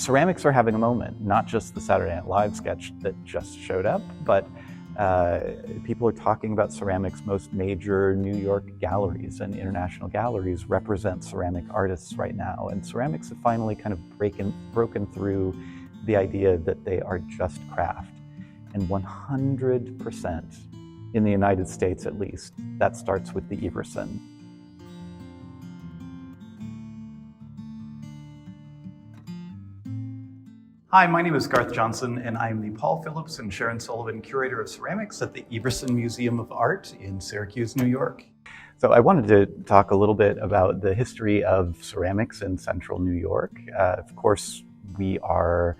ceramics are having a moment, not just the Saturday Night Live sketch that just showed up, but people are talking about ceramics. Most major New York galleries and international galleries represent ceramic artists right now, and ceramics have finally kind of broken through the idea that they are just craft. And 100% in the United States, at least, that starts with the Everson. Hi, my name is Garth Johnson, and I'm the Paul Phillips and Sharon Sullivan Curator of Ceramics at the Everson Museum of Art in Syracuse, New York. So I wanted to talk a little bit about the history of ceramics in central New York. Of course, we are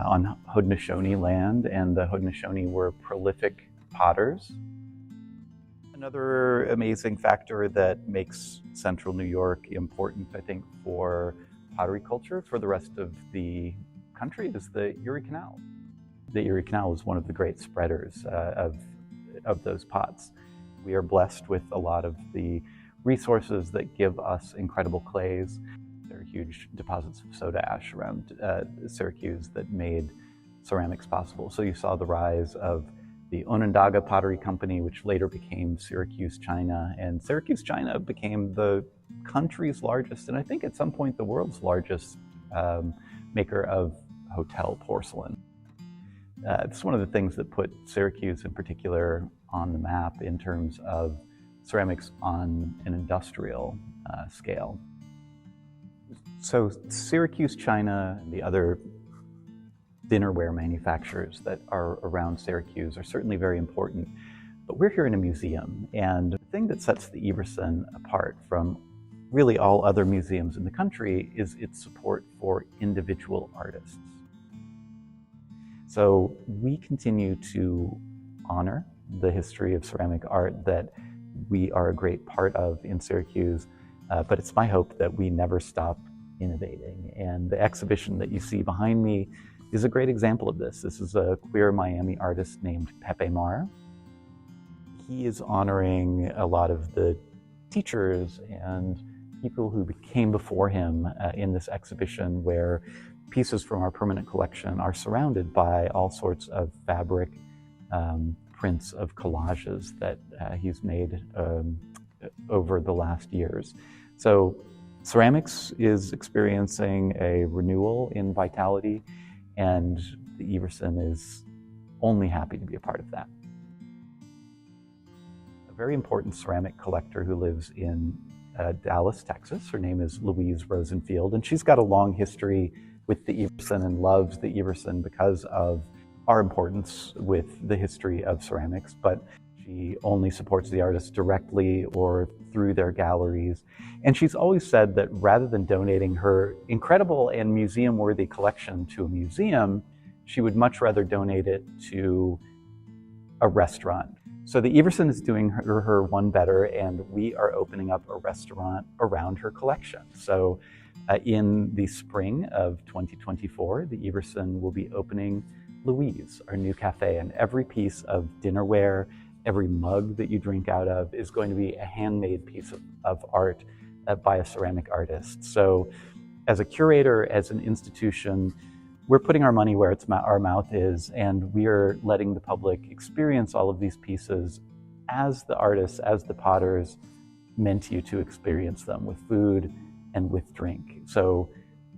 on Haudenosaunee land, and the Haudenosaunee were prolific potters. Another amazing factor that makes central New York important, I think, for pottery culture for the rest of the country is the Erie Canal. The Erie Canal is one of the great spreaders of those pots. We are blessed with a lot of the resources that give us incredible clays. There are huge deposits of soda ash around Syracuse that made ceramics possible. So you saw the rise of the Onondaga Pottery Company, which later became Syracuse China, and Syracuse China became the country's largest, and I think at some point the world's largest maker of hotel porcelain. It's one of the things that put Syracuse in particular on the map in terms of ceramics on an industrial scale. So Syracuse China and the other dinnerware manufacturers that are around Syracuse are certainly very important, but we're here in a museum, and the thing that sets the Everson apart from really all other museums in the country is its support for individual artists. So we continue to honor the history of ceramic art that we are a great part of in Syracuse, but it's my hope that we never stop innovating. And the exhibition that you see behind me is a great example of this. This is a queer Miami artist named Pepe Mar. He is honoring a lot of the teachers and people who came before him in this exhibition, where pieces from our permanent collection are surrounded by all sorts of fabric prints of collages that he's made over the last years. So ceramics is experiencing a renewal in vitality, and the Everson is only happy to be a part of that. A very important ceramic collector who lives in Dallas, Texas. Her name is Louise Rosenfield, and she's got a long history with the Everson and loves the Everson because of our importance with the history of ceramics, but she only supports the artists directly or through their galleries. And she's always said that rather than donating her incredible and museum-worthy collection to a museum, she would much rather donate it to a restaurant. So the Everson is doing her one better, and we are opening up a restaurant around her collection. So in the spring of 2024, the Everson will be opening Louise, our new cafe, and every piece of dinnerware, every mug that you drink out of is going to be a handmade piece of art by a ceramic artist. So as a curator, as an institution, we're putting our money where our mouth is, and we are letting the public experience all of these pieces as the artists, as the potters meant you to experience them, with food and with drink. So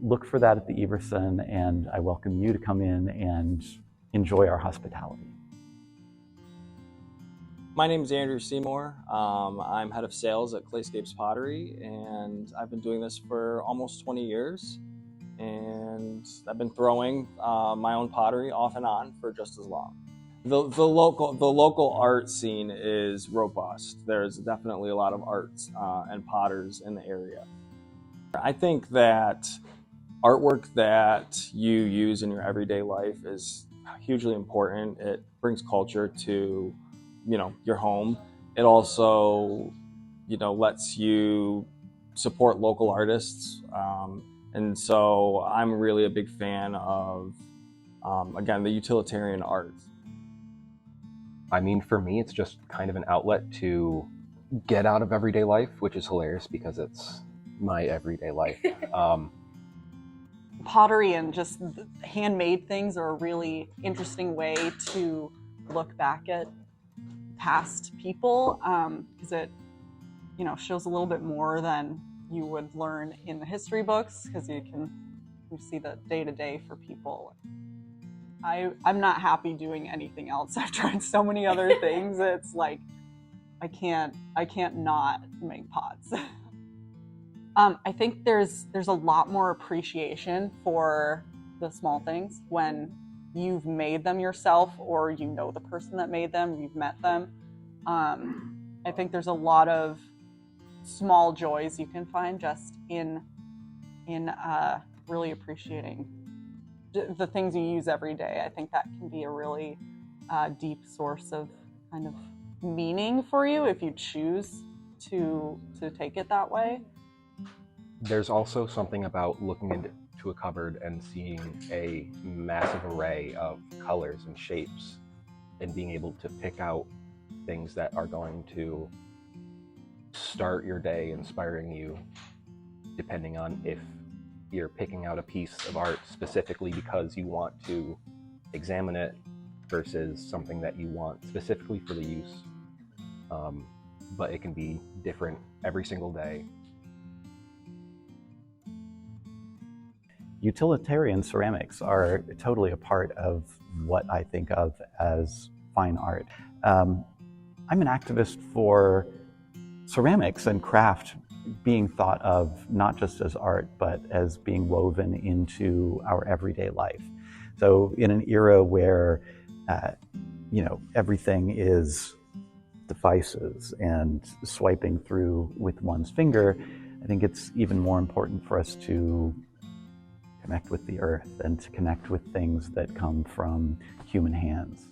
look for that at the Everson, and I welcome you to come in and enjoy our hospitality. My name is Andrew Seymour. I'm head of sales at Clayscapes Pottery, and I've been doing this for almost 20 years. And I've been throwing my own pottery off and on for just as long. The local art scene is robust. There's definitely a lot of arts and potters in the area. I think that artwork that you use in your everyday life is hugely important. It brings culture to, your home. It also, lets you support local artists. And so I'm really a big fan of, again, the utilitarian art. I mean, for me, it's just kind of an outlet to get out of everyday life, which is hilarious because it's my everyday life. pottery and just handmade things are a really interesting way to look back at past people, because it, shows a little bit more than you would learn in the history books, because you see the day-to-day for people. I'm not happy doing anything else. I've tried so many other things. It's like I can't not make pots. I think there's a lot more appreciation for the small things when you've made them yourself, or you know the person that made them, you've met them. I think there's a lot of small joys you can find just in really appreciating the things you use every day. I think that can be a really deep source of kind of meaning for you if you choose to take it that way. There's also something about looking into a cupboard and seeing a massive array of colors and shapes and being able to pick out things that are going to start your day inspiring you, depending on if you're picking out a piece of art specifically because you want to examine it versus something that you want specifically for the use. But it can be different every single day. Utilitarian ceramics are totally a part of what I think of as fine art. I'm an activist for ceramics and craft being thought of not just as art, but as being woven into our everyday life. So in an era where, everything is devices and swiping through with one's finger, I think it's even more important for us to connect with the earth and to connect with things that come from human hands.